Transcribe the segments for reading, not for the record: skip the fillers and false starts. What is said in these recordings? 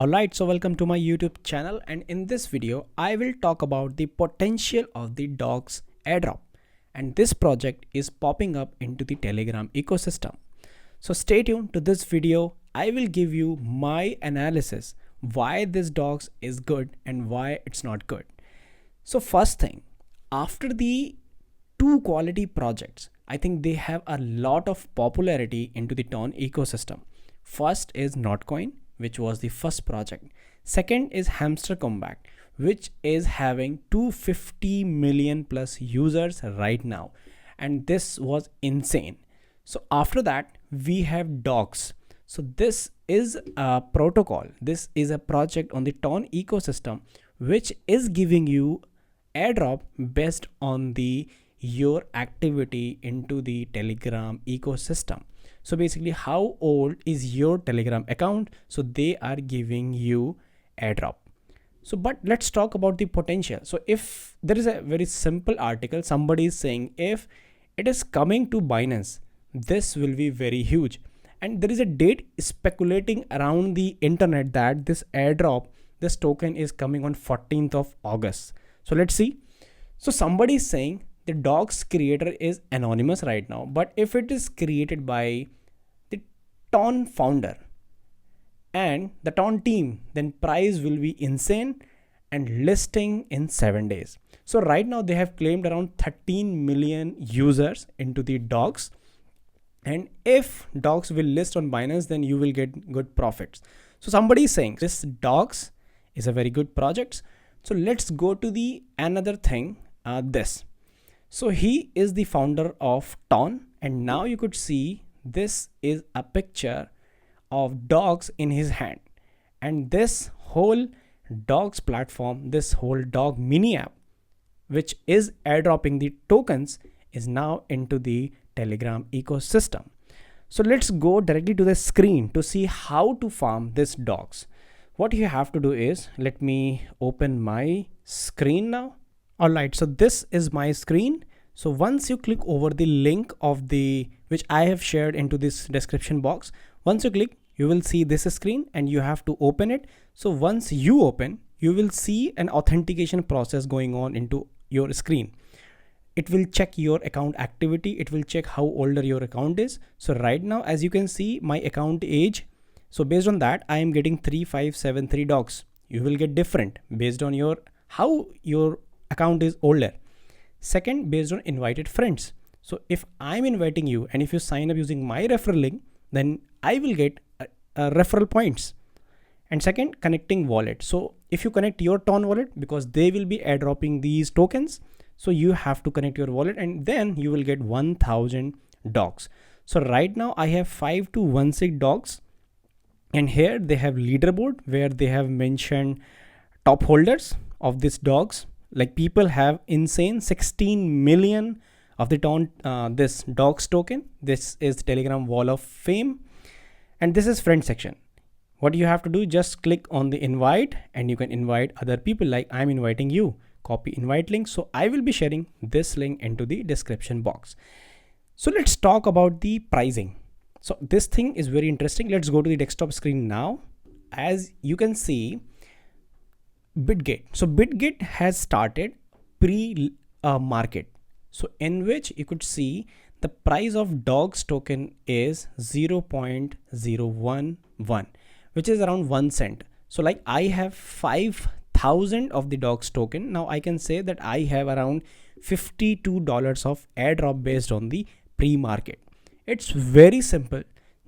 Alright, so welcome to my YouTube channel, and in this video I will talk about the potential of the dogs airdrop, and this project is popping up into the Telegram ecosystem. So stay tuned to this video. I will give you my analysis why this dogs is good and why it's not good. So first thing, after the two quality projects, I think they have a lot of popularity into the Ton ecosystem. First is Notcoin, which was the first project. Second is Hamster Combat, which is having 250 million plus users right now. And this was insane. So after that, we have Dogs. So this is a protocol. This is a project on the Ton ecosystem, which is giving you airdrop based on your activity into the Telegram ecosystem. So basically, how old is your Telegram account? So they are giving you airdrop. So but let's talk about the potential. So if there is a very simple article, somebody is saying if it is coming to Binance, this will be very huge. And there is a date speculating around the internet that this airdrop, this token is coming on 14th of August. So let's see. So somebody is saying the dogs creator is anonymous right now, but if it is created by the Ton founder and the Ton team, then price will be insane and listing in 7 days. So right now they have claimed around 13 million users into the dogs, and if dogs will list on Binance, then you will get good profits. So somebody is saying this dogs is a very good project. So let's go to the another thing, this. So he is the founder of Ton, and now you could see this is a picture of dogs in his hand, and this whole dogs platform, this whole dog mini app, which is airdropping the tokens, is now into the Telegram ecosystem. So let's go directly to the screen to see how to farm this dogs. What you have to do is, let me open my screen now. Alright, so this is my screen. So once you click over the link of which I have shared into this description box, once you click, you will see this screen and you have to open it. So once you open, you will see an authentication process going on into your screen. It will check your account activity. It will check how older your account is. So right now, as you can see, my account age. So based on that, I am getting 3573 dogs. You will get different based on how your account is older. Second, based on invited friends. So if I'm inviting you and if you sign up using my referral link, then I will get referral points. And second, connecting wallet. So if you connect your Ton wallet, because they will be airdropping these tokens, so you have to connect your wallet and then you will get 1000 dogs. So right now I have 5216 dogs, and here they have leaderboard where they have mentioned top holders of these dogs. Like people have insane 16 million of the Ton this dogs token. This is Telegram wall of fame, and this is friend section. What you have to do, just click on the invite and you can invite other people. Like I'm inviting you, copy invite link. So I will be sharing this link into the description box. So let's talk about the pricing. So this thing is very interesting. Let's go to the desktop screen now. As you can see, Bitgate. So Bitgate has started pre-market. So in which you could see the price of dogs token is 0.011, which is around 1 cent. So like I have 5,000 of the dogs token. Now I can say that I have around $52 of airdrop based on the pre-market. It's very simple.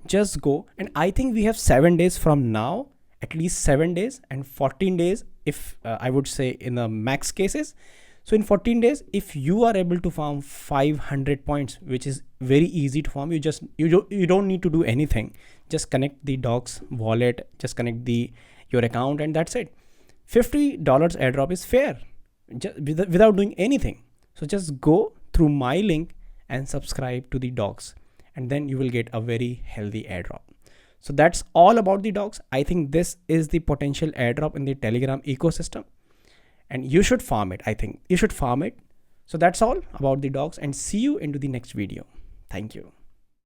Just go, and I think we have 7 days from now, at least 7 days, and 14 days if I would say in the max cases. So in 14 days, if you are able to farm 500 points, which is very easy to farm, you don't need to do anything. Just connect the dogs wallet, just connect your account, and that's it. $50 airdrop is fair, just without doing anything. So just go through my link and subscribe to the dogs, and then you will get a very healthy airdrop. So that's all about the dogs. I think this is the potential airdrop in the Telegram ecosystem, and you should farm it. I think you should farm it. So that's all about the dogs, and see you into the next video. Thank you.